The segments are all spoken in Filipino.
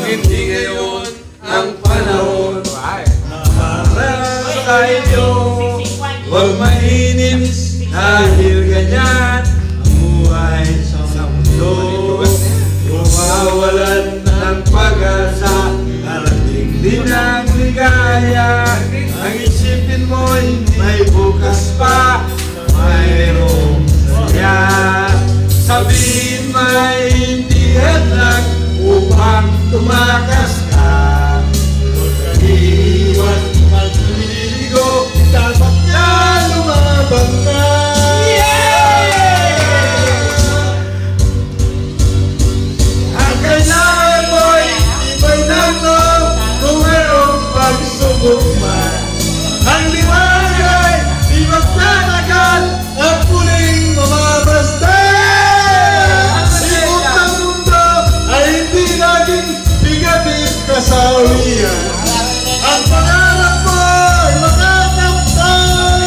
hindi ngayon ang panahon na para sa iyo. Huwag mainis dahil ganyan ang buhay sa mundo. Mawawalan ng pag-asa, darating din ang ligaya. Ang isipin mo'y may bukas pa, mayroong saya. Sabihin may hindi hadlang upang tumakas ka. Huwag kang iiwan magliligo, dapat na lumabang ka. Ang kailangan mo'y iba'y nangong kung mayroong pagsubok man. Ang liwanag ay di magtatagal at muling mamabasta. Ikot ng mundo ay hindi naging bigatin kasawian. Ang pangarap mo ay makakamtan,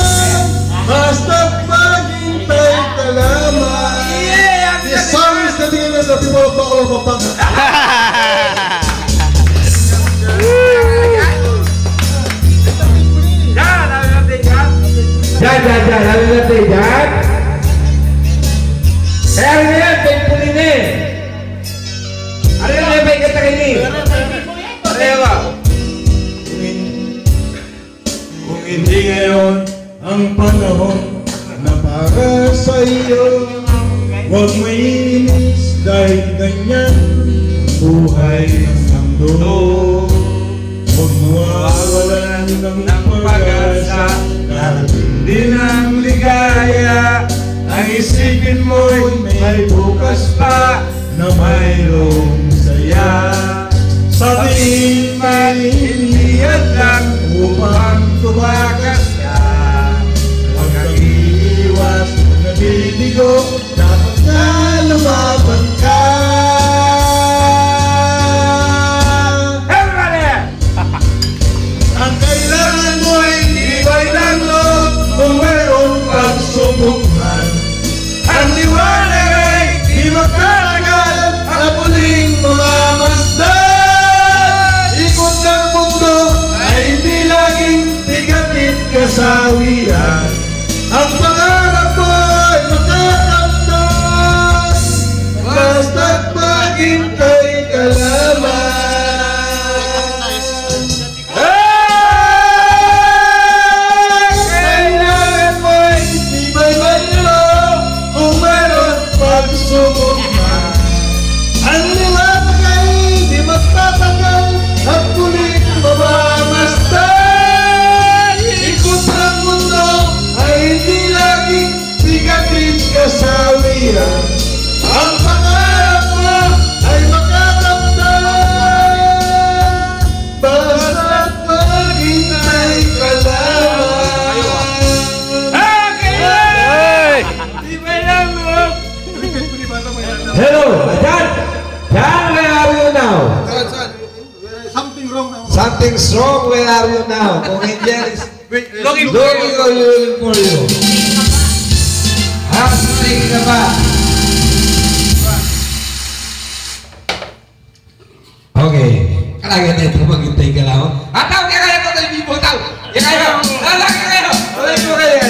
basta't maghintay ka lamang. This song is dedicated to the people of Bacolod, Pampanga. Jangan, lalu nanti jangan. Saya lihat tempat ini. Ada yang lebih kata ini. Ada apa? Kung hindi ngayon ang panahon na para sa iyo, huwag mainis dahil ganyan buhay ng mundo. Huwag mawawalan ng pag-asa, darating din ang ligaya. Ang isipin mo'y may bukas pa na mayroong saya. Sabihin may hindi hadlang upang tumakas ka. Huwag kang iiwas, nabiligo, dapat na lumaban ka. Ang kailangan mo'y iba'y ng loob kung mayroong pagsubok man. Ang liwanag ay di magkaragal at muling mamamasdan. Ikot ng mundo ay hindi laging bigatin kasawian. Ang pangarap mo ay makakamtan, basta't maghintay ka lamang. Kailangan mo'y iba'y manloob kung mayroon pagsubok man. Ang liwanag ay di magtatagal at muling mamamasdan. Ikot ng mundo ay hindi laging bigatin kasawian. Ang pangarap mo ay makakamtan, basta't maghintay ka lamang. Hello, Jan. Jan, where are you now? Something wrong now. Something's wrong. Where are you now? Kung hindi Looking looking for you. Tingin ka ba? Okay. Kailangan na ito maghintay ka lang. Ataw, kaya kaya ko tayo bibo, ataw. Kaya kaya. Lalaki kayo. Lalaki mo kayo.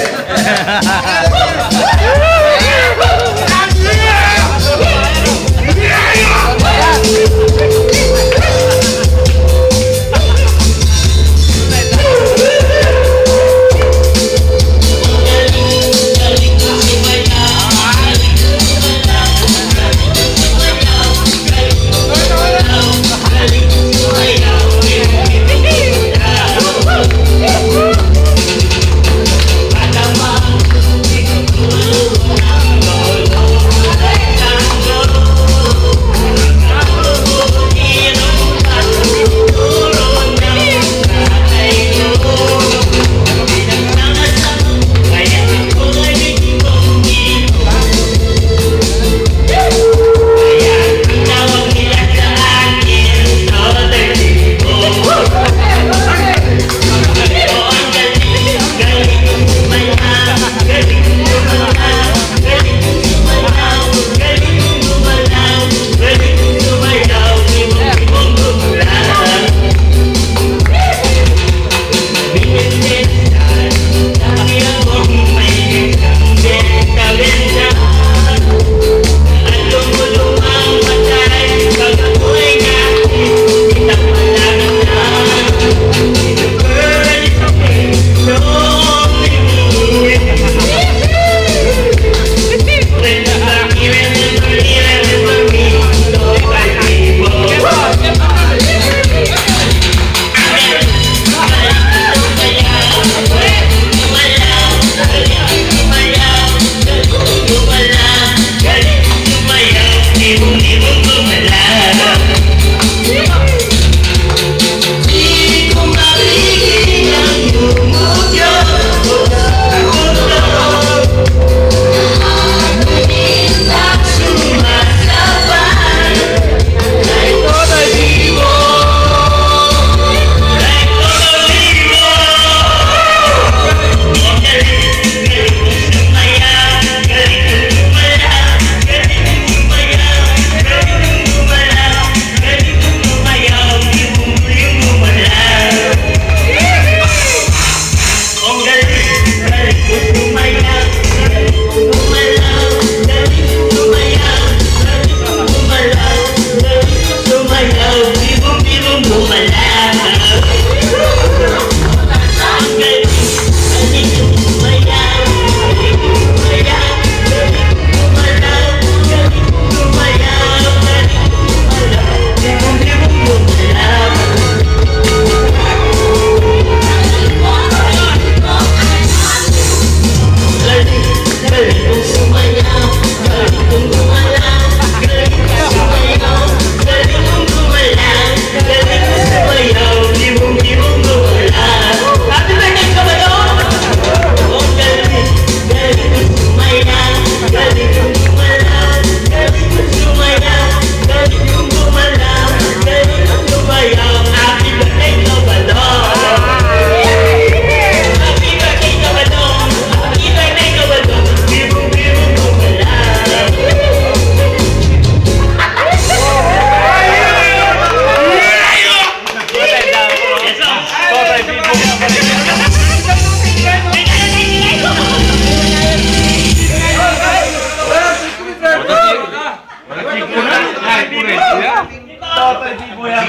Toto yung tipo yan.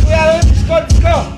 Kuya, disko.